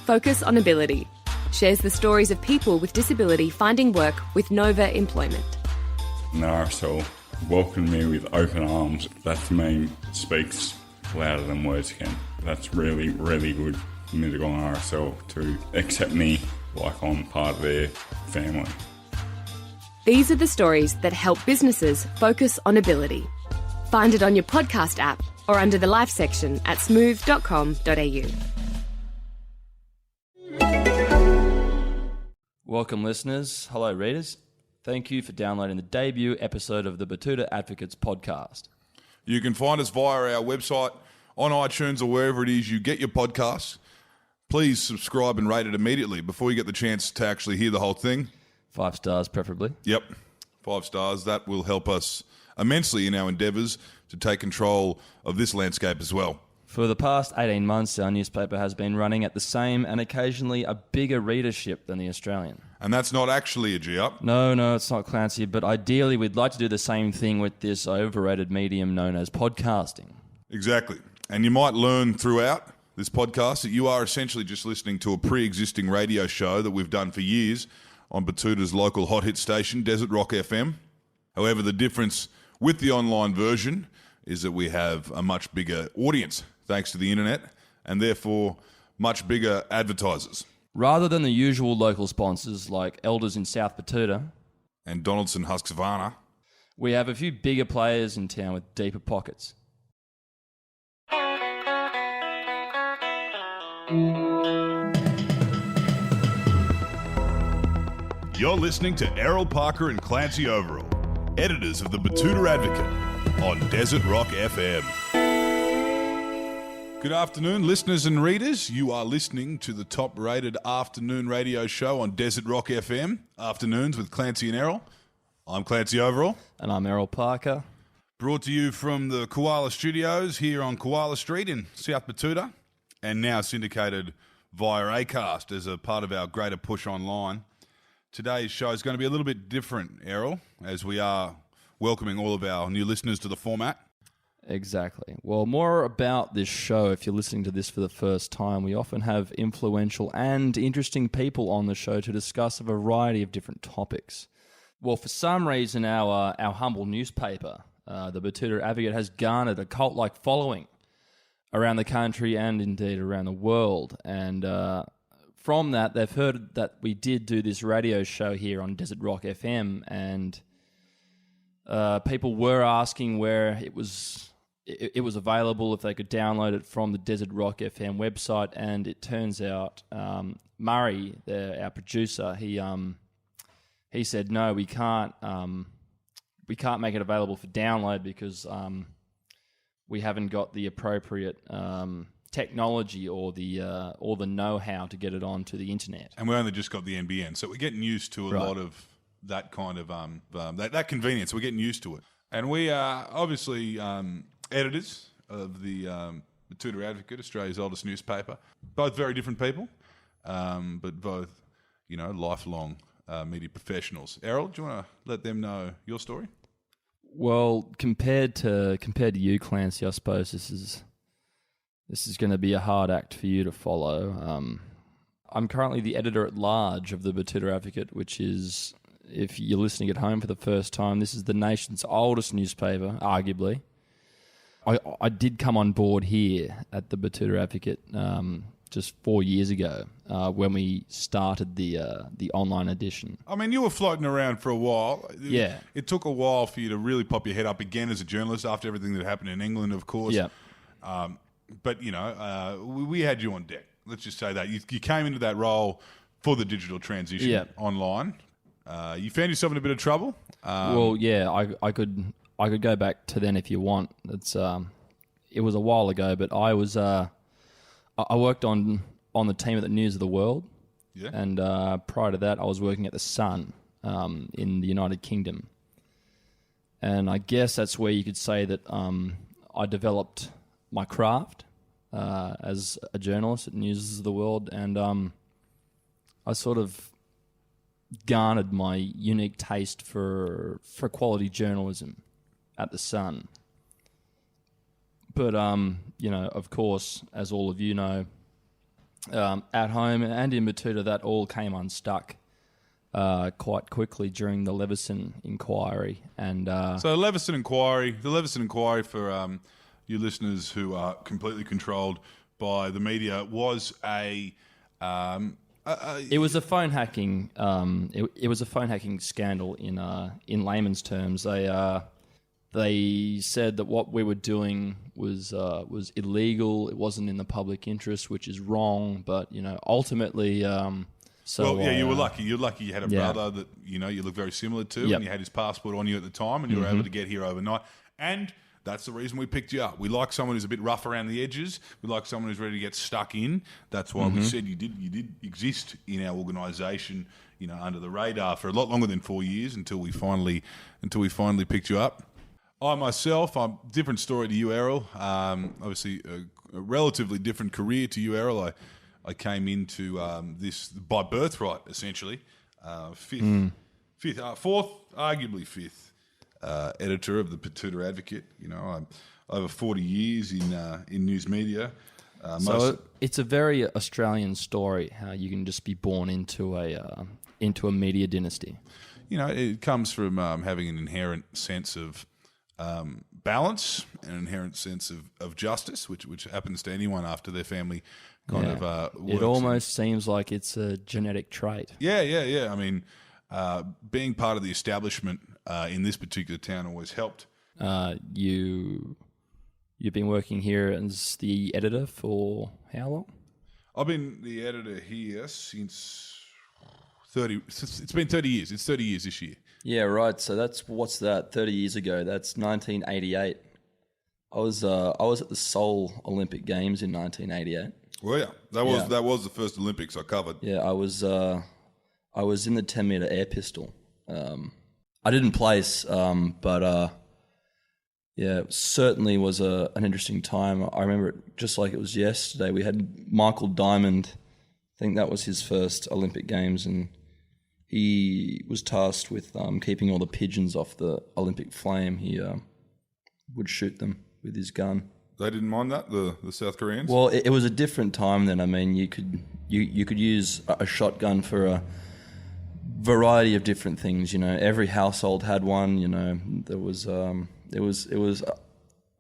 Focus on Ability shares the stories of people with disability finding work with Nova Employment. And the RSL welcomed me with open arms. That for me speaks louder than words can. That's really, really good for me to go on RSL to accept me like I'm part of their family. These are the stories that help businesses focus on ability. Find it on your podcast app or under the Life section at smooth.com.au. Welcome, listeners. Hello, readers. Thank you for downloading the debut episode of the Betoota Advocates podcast. You can find us via our website, on iTunes or wherever it is you get your podcasts. Please subscribe and rate it immediately before you get the chance to actually hear the whole thing. 5 stars, preferably. Yep, 5 stars. That will help us immensely in our endeavours to take control of this landscape as well. For the past 18 months, our newspaper has been running at the same and occasionally a bigger readership than the Australian. And that's not actually a G-up. No, it's not, Clancy, but ideally we'd like to do the same thing with this overrated medium known as podcasting. Exactly. And you might learn throughout this podcast that you are essentially just listening to a pre-existing radio show that we've done for years on Betoota's local hot hit station, Desert Rock FM. However, the difference with the online version is that we have a much bigger audience thanks to the internet and therefore much bigger advertisers. Rather than the usual local sponsors like Elders in South Betoota and Donaldson Husqvarna, we have a few bigger players in town with deeper pockets. You're listening to Errol Parker and Clancy Overall, editors of the Betoota Advocate on Desert Rock FM. Good afternoon, listeners and readers. You are listening to the top-rated afternoon radio show on Desert Rock FM, Afternoons with Clancy and Errol. I'm Clancy Overall. And I'm Errol Parker. Brought to you from the Koala Studios here on Koala Street in South Betoota, and now syndicated via Acast as a part of our greater push online. Today's show is going to be a little bit different, Errol, as we are welcoming all of our new listeners to the format. Exactly. Well, more about this show, if you're listening to this for the first time, we often have influential and interesting people on the show to discuss a variety of different topics. Well, for some reason, our humble newspaper, the Betoota Advocate, has garnered a cult-like following around the country and indeed around the world. And from that, they've heard that we did do this radio show here on Desert Rock FM, and people were asking where it was available, if they could download it from the Desert Rock FM website. And it turns out Murray, our producer, he said no, we can't make it available for download because we haven't got the appropriate technology or the know-how to get it onto the internet. And we only just got the NBN, so we're getting used to a lot of that kind of that convenience. We're getting used to it, and we are obviously editors of the Betoota Advocate, Australia's oldest newspaper. Both very different people, but both lifelong media professionals. Errol, do you want to let them know your story? Well, compared to you, Clancy, I suppose this is going to be a hard act for you to follow. I'm currently the editor-at-large of the Betoota Advocate, which is, if you're listening at home for the first time, this is the nation's oldest newspaper, arguably. I did come on board here at the Betoota Advocate just 4 years ago when we started the online edition. I mean, you were floating around for a while. Yeah. It took a while for you to really pop your head up again as a journalist after everything that happened in England, of course. Yeah. But, we had you on deck. Let's just say that. You came into that role for the digital transition online. You found yourself in a bit of trouble. Well, yeah, I could go back to then if you want. It was a while ago, but I worked on the team at the News of the World. Yeah. And prior to that, I was working at the Sun in the United Kingdom. And I guess that's where you could say that I developed my craft as a journalist at News of the World, and I sort of garnered my unique taste for quality journalism at the Sun. But of course, as all of you know, at home and in Betoota, that all came unstuck quite quickly during the Leveson inquiry. And so the Leveson inquiry for you listeners who are completely controlled by the media was it was a phone hacking. It was a phone hacking scandal in layman's terms. They said that what we were doing was illegal. It wasn't in the public interest, which is wrong. But ultimately, you were lucky. You're lucky you had a brother that you look very similar to, and you had his passport on you at the time, and you were able to get here overnight. And that's the reason we picked you up. We like someone who's a bit rough around the edges. We like someone who's ready to get stuck in. That's why we said you did exist in our organisation, under the radar for a lot longer than 4 years until we finally picked you up. I myself, I'm different story to you, Errol. Obviously, a relatively different career to you, Errol. I came into this by birthright, essentially. Fourth, arguably fifth. Editor of the Betoota Advocate. I'm over 40 years in news media. It's a very Australian story how you can just be born into a media dynasty. It comes from having an inherent sense of balance, an inherent sense of justice, which happens to anyone after their family works. It almost seems like it's a genetic trait. Yeah. I mean, being part of the establishment in this particular town always helped. You've been working here as the editor for how long? I've been the editor here since 30. It's been 30 years. It's 30 years this year. Yeah, right. So what's that? 30 years ago. That's 1988. I was at the Seoul Olympic Games in 1988. Well, yeah, that was the first Olympics I covered. Yeah, I was in the 10-meter air pistol. I didn't place, but it certainly was an interesting time. I remember it just like it was yesterday. We had Michael Diamond. I think that was his first Olympic Games, and he was tasked with keeping all the pigeons off the Olympic flame. He would shoot them with his gun. They didn't mind that, the South Koreans? Well, it was a different time then. I mean, you could use a shotgun for a variety of different things. Every household had one. There was it was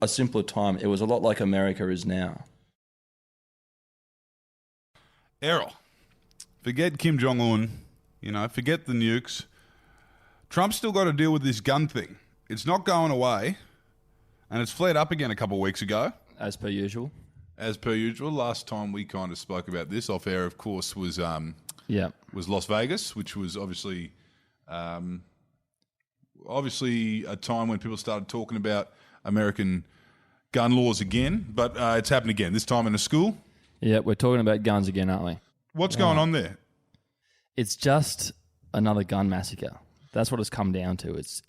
a simpler time. It was a lot like America is now. Errol, forget Kim Jong-un, forget the nukes. Trump's still got to deal with this gun thing. It's not going away, and it's flared up again a couple of weeks ago. As per usual. Last time we kind of spoke about this off air, of course, was Las Vegas, which was obviously a time when people started talking about American gun laws again, but it's happened again, this time in a school. Yeah, we're talking about guns again, aren't we? What's going on there? It's just another gun massacre. That's what it's come down to. It's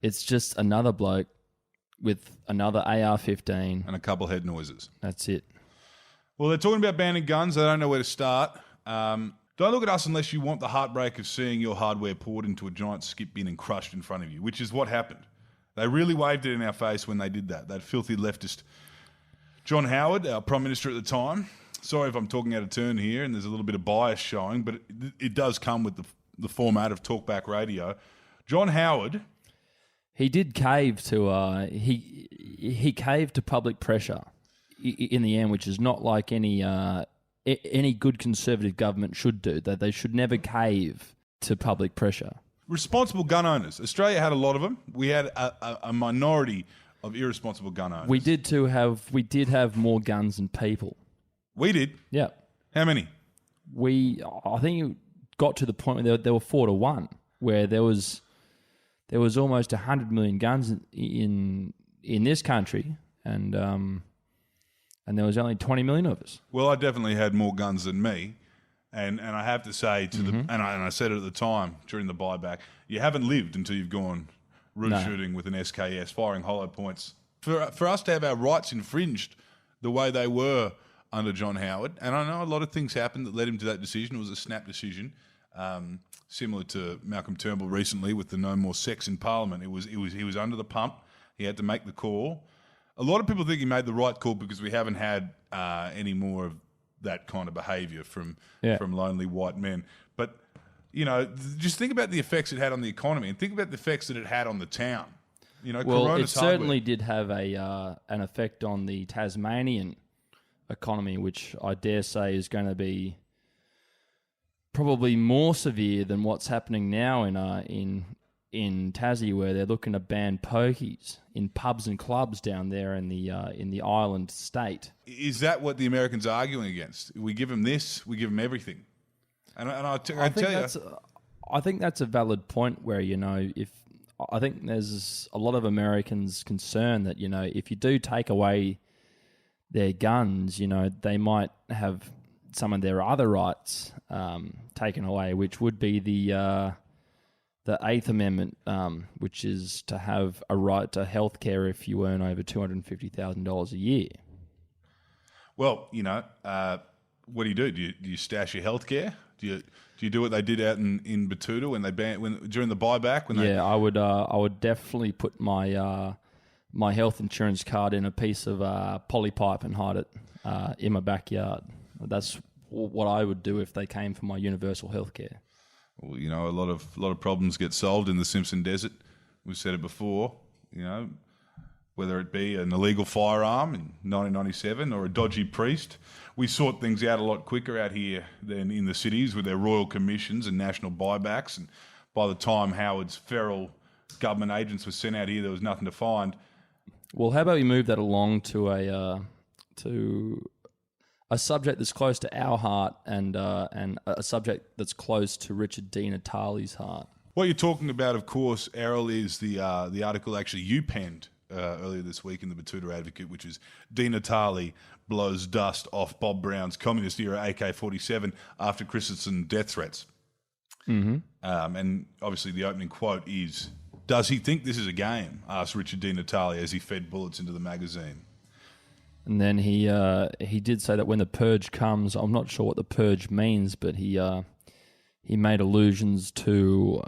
just another bloke with another AR-15. And a couple head noises. That's it. Well, they're talking about banning guns. They don't know where to start. Don't look at us unless you want the heartbreak of seeing your hardware poured into a giant skip bin and crushed in front of you, which is what happened. They really waved it in our face when they did that. That filthy leftist John Howard, our Prime Minister at the time. Sorry if I'm talking out of turn here and there's a little bit of bias showing, but it does come with the format of talkback radio. John Howard... He did cave to he caved to public pressure in the end, which is not like any good conservative government should do. That they should never cave to public pressure. Responsible gun owners. Australia had a lot of them. We had a minority of irresponsible gun owners. We did have more guns than people. We did? Yeah. How many? I think it got to the point where there were 4-1, where there was almost 100 million guns in this country, and there was only 20 million of us. Well, I definitely had more guns than me, and I have to say and I said it at the time during the buyback, you haven't lived until you've gone shooting with an SKS, firing hollow points. For us to have our rights infringed the way they were under John Howard, and I know a lot of things happened that led him to that decision. It was a snap decision. Similar to Malcolm Turnbull recently with the no more sex in Parliament. He was under the pump. He had to make the call. A lot of people think he made the right call because we haven't had any more of that kind of behaviour from Yeah. lonely white men. But, just think about the effects it had on the economy and think about the effects that it had on the town. Well, Corona's it certainly did have an effect on the Tasmanian economy, which I dare say is going to be probably more severe than what's happening now in Tassie, where they're looking to ban pokies in pubs and clubs down there in the island state. Is that what the Americans are arguing against? We give them this, we give them everything. And I tell you, I think that's a valid point. Where I think there's a lot of Americans concerned that if you do take away their guns, they might have some of their other rights taken away, which would be the Eighth Amendment, which is to have a right to health care if you earn over $250,000 a year. Well, what do you do? Do you stash your health care? Do you do what they did out in Betoota during the buyback? I would definitely put my my health insurance card in a piece of polypipe and hide it in my backyard. That's what I would do if they came for my universal health care. Well, a lot of problems get solved in the Simpson Desert. We've said it before. Whether it be an illegal firearm in 1997 or a dodgy priest, we sort things out a lot quicker out here than in the cities with their royal commissions and national buybacks. And by the time Howard's feral government agents were sent out here, there was nothing to find. Well, how about we move that along to a subject that's close to our heart and a subject that's close to Richard Di Natale's heart. What you're talking about, of course, Errol, is the article actually you penned earlier this week in the Betoota Advocate, which is Di Natale blows dust off Bob Brown's communist-era AK-47 after Christensen death threats. Mm-hmm. And obviously the opening quote is, "Does he think this is a game?" asked Richard Di Natale as he fed bullets into the magazine. And then he did say that when the purge comes, I'm not sure what the purge means, but he made allusions to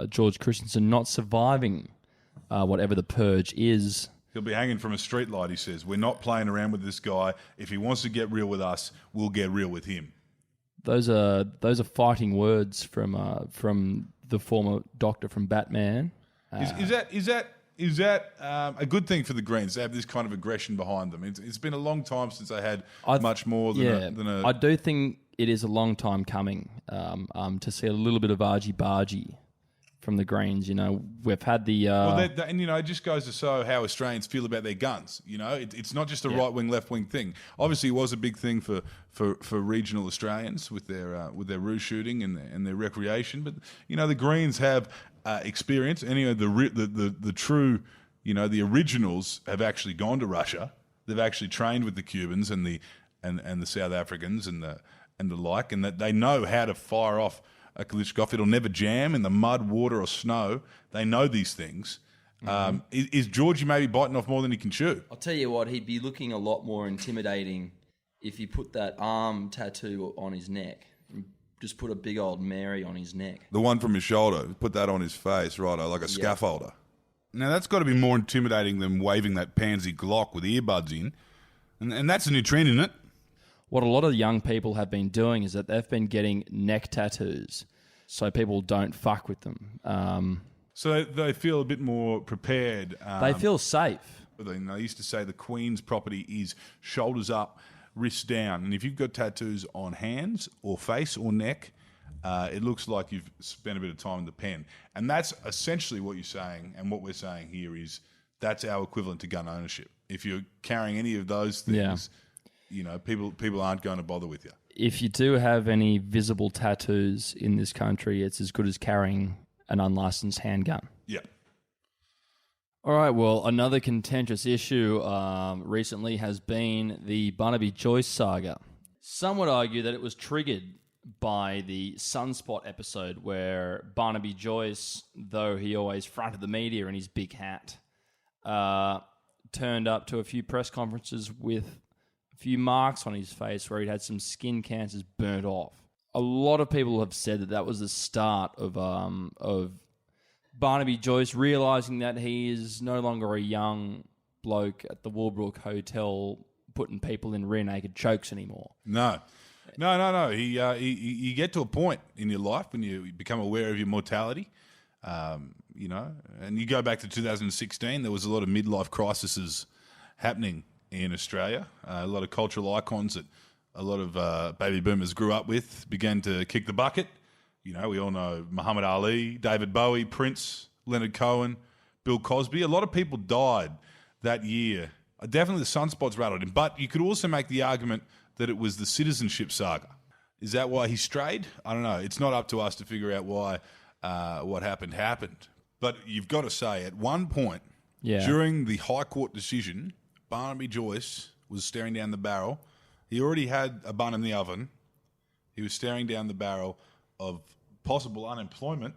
George Christensen not surviving whatever the purge is. He'll be hanging from a streetlight, he says. We're not playing around with this guy. If he wants to get real with us, we'll get real with him. Those are fighting words from the former Doctor from Batman. Is that a good thing for the Greens to have this kind of aggression behind them? It's been a long time since they had much more than a... I do think it is a long time coming to see a little bit of argy-bargy from the Greens. We've had the... it just goes to show how Australians feel about their guns. It's not just a right-wing, left-wing thing. Obviously, it was a big thing for regional Australians with their roo shooting and their recreation. But, the Greens have experience. Anyway, the true, the originals have actually gone to Russia. They've actually trained with the Cubans and the South Africans and the like, and that they know how to fire off a Kalashnikov. It'll never jam in the mud, water, or snow. They know these things. Mm-hmm. Is Georgie maybe biting off more than he can chew? I'll tell you what, he'd be looking a lot more intimidating if he put that arm tattoo on his neck. Just put a big old Mary on his neck. The one from his shoulder, put that on his face, right, like a scaffolder. Now, that's got to be more intimidating than waving that pansy Glock with earbuds in. And that's a new trend, isn't it? What a lot of young people have been doing is that they've been getting neck tattoos so people don't fuck with them. So they feel a bit more prepared. They feel safe. They used to say the Queen's property is shoulders up, wrists down. And if you've got tattoos on hands or face or neck, it looks like you've spent a bit of time in the pen. And that's essentially what you're saying, and what we're saying here is that's our equivalent to gun ownership. If you're carrying any of those things... people aren't going to bother with you. If you do have any visible tattoos in this country, it's as good as carrying an unlicensed handgun. Yeah. All right, well, another contentious issue recently has been the Barnaby Joyce saga. Some would argue that it was triggered by the Sunspot episode where Barnaby Joyce, though he always fronted the media in his big hat, turned up to a few press conferences with few marks on his face where he'd had some skin cancers burnt off. A lot of people have said that was the start of Barnaby Joyce realising that he is no longer a young bloke at the Walbrook Hotel putting people in rear naked chokes anymore. No. You get to a point in your life when you become aware of your mortality, and you go back to 2016, there was a lot of midlife crises happening in Australia. A lot of cultural icons that a lot of baby boomers grew up with began to kick the bucket. We all know Muhammad Ali, David Bowie, Prince, Leonard Cohen, Bill Cosby. A lot of people died that year. Definitely the sunspots rattled him. But you could also make the argument that it was the citizenship saga. Is that why he strayed? I don't know. It's not up to us to figure out why what happened. But you've got to say, at one point during the High Court decision, Barnaby Joyce was staring down the barrel. He already had a bun in the oven. He was staring down the barrel of possible unemployment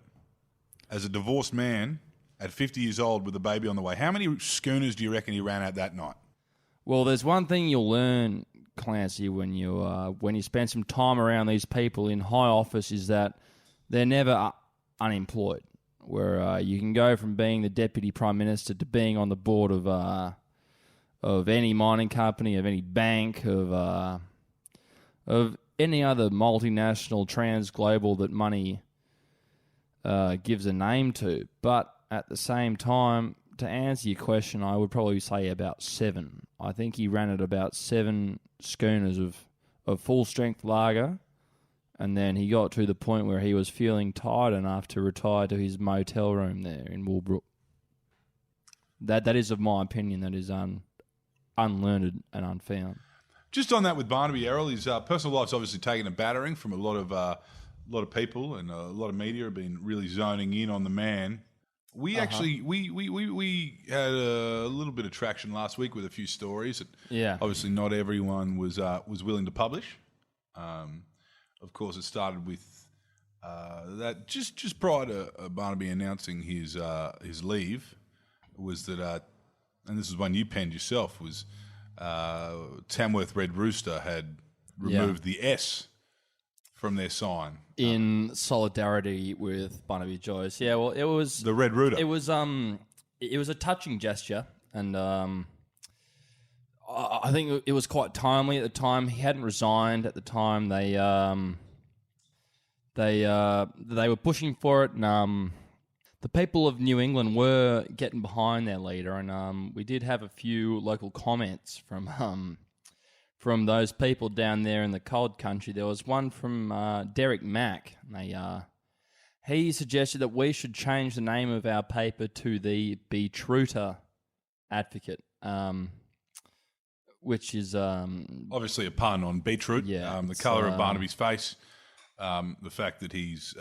as a divorced man at 50 years old with a baby on the way. How many schooners do you reckon he ran out that night? Well, there's one thing you'll learn, Clancy, when you spend some time around these people in high office, is that they're never unemployed. Where you can go from being the deputy prime minister to being on the board of any mining company, of any bank, of any other multinational, trans-global that money gives a name to. But at the same time, to answer your question, I would probably say about 7. I think he ran at about 7 schooners of full-strength lager, and then he got to the point where he was feeling tired enough to retire to his motel room there in Woolbrook. That is, of my opinion, that is unlearned and unfound. Just on that with Barnaby Errol, his personal life's obviously taken a battering from a lot of people, and a lot of media have been really zoning in on the man. We actually we had a little bit of traction last week with a few stories that obviously not everyone was willing to publish. Of course, it started with that just prior to Barnaby announcing his leave, was that and this is one you penned yourself, was Tamworth Red Rooster had removed the S from their sign in solidarity with Barnaby Joyce. Yeah, well, it was the Red Rooter. It was a touching gesture, and I think it was quite timely at the time. He hadn't resigned at the time. They were pushing for it, and the people of New England were getting behind their leader, and we did have a few local comments from those people down there in the cold country. There was one from Derek Mack. He suggested that we should change the name of our paper to the Betoota Advocate, which is obviously a pun on beetroot. Yeah, the colour of Barnaby's face, the fact that he's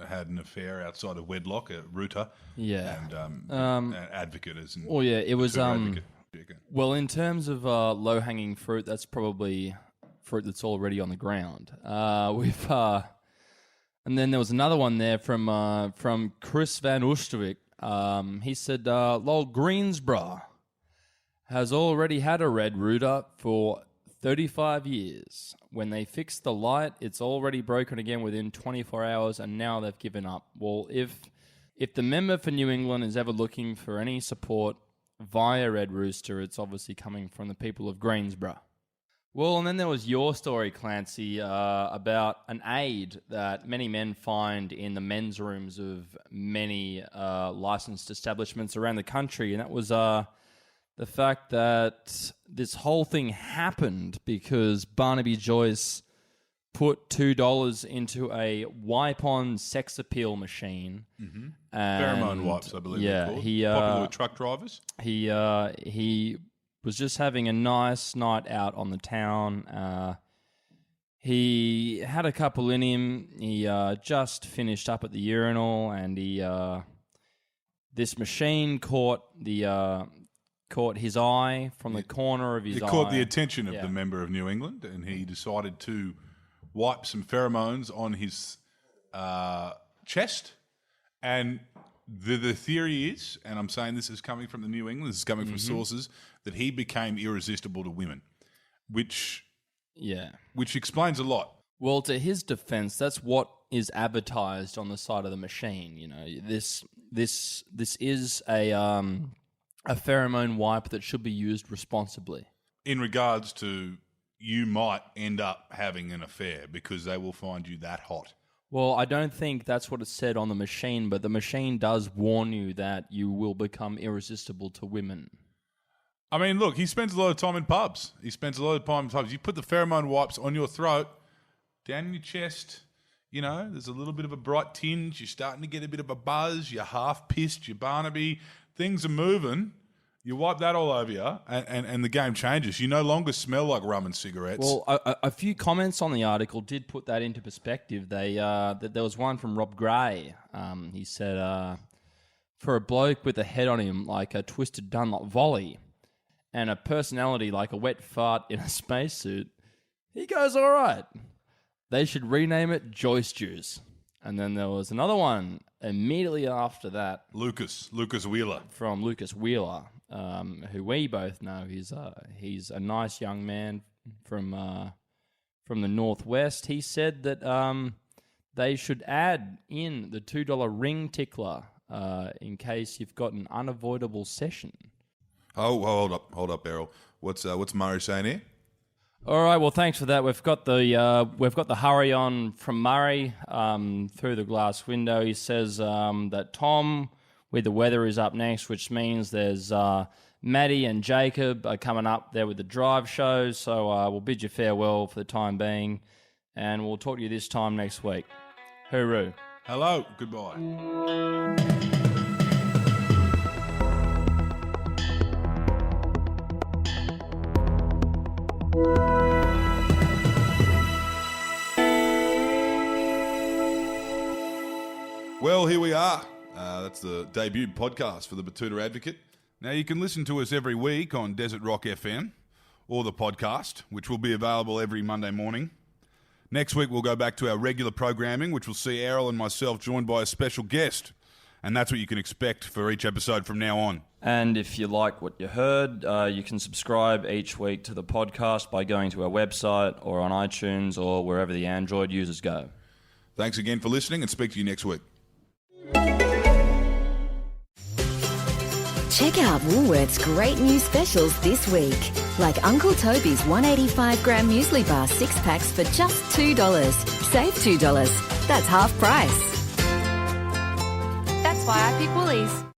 had an affair outside of wedlock, a rooter, and an advocate as an. Well, yeah, it was. Advocate. Well, in terms of low-hanging fruit, that's probably fruit that's already on the ground. And then there was another one there from Chris Van Oosterwijk. He said, "Lol, Greensboro has already had a red rooter for 35 years. When they fixed the light, it's already broken again within 24 hours, and now they've given up." Well, if the member for New England is ever looking for any support via Red Rooster, it's obviously coming from the people of Greensboro. Well, and then there was your story, Clancy, about an aid that many men find in the men's rooms of many licensed establishments around the country, and that was the fact that this whole thing happened because Barnaby Joyce put $2 into a wipe-on sex appeal machine. Mm-hmm. Pheromone wipes, I believe. Yeah, popular with truck drivers. He was just having a nice night out on the town. He had a couple in him. He just finished up at the urinal, and this machine caught his eye from the corner of his eye. It caught the attention of the member of New England, and he decided to wipe some pheromones on his chest. And the theory is, and I'm saying this is coming from the New England, this is coming from sources, that he became irresistible to women, which explains a lot. Well, to his defense, that's what is advertised on the side of the machine. You know, this is a pheromone wipe that should be used responsibly. in regards to you might end up having an affair because they will find you that hot. Well, I don't think that's what it said on the machine, but the machine does warn you that you will become irresistible to women. I mean, look, he spends a lot of time in pubs. You put the pheromone wipes on your throat, down in your chest. You know, there's a little bit of a bright tinge. You're starting to get a bit of a buzz. You're half pissed. You're Barnaby. Things are moving. You wipe that all over you, and the game changes. You no longer smell like rum and cigarettes. Well, a few comments on the article did put that into perspective. There was one from Rob Gray. He said, for a bloke with a head on him like a twisted Dunlop volley and a personality like a wet fart in a spacesuit, he goes all right. They should rename it Joyce Juice. And then there was another one immediately after that. Lucas Wheeler. From Lucas Wheeler, who we both know. He's a nice young man from the Northwest. He said that they should add in the $2 ring tickler in case you've got an unavoidable session. Oh, hold up, Errol. What's Murray saying here? All right, well, thanks for that. We've got the hurry on from Murray through the glass window. He says that Tom with the weather is up next, which means there's Maddie and Jacob are coming up there with the drive shows. So we'll bid you farewell for the time being, and we'll talk to you this time next week. Hooroo. Hello, goodbye. Well, here we are. That's the debut podcast for the Betoota Advocate. Now, you can listen to us every week on Desert Rock FM or the podcast, which will be available every Monday morning. Next week, we'll go back to our regular programming, which will see Errol and myself joined by a special guest. And that's what you can expect for each episode from now on. And if you like what you heard, you can subscribe each week to the podcast by going to our website or on iTunes or wherever the Android users go. Thanks again for listening, and speak to you next week. Check out Woolworth's great new specials this week, like Uncle Toby's 185-gram muesli bar 6-packs for just $2. Save $2. That's half price. That's why I pick Woolies.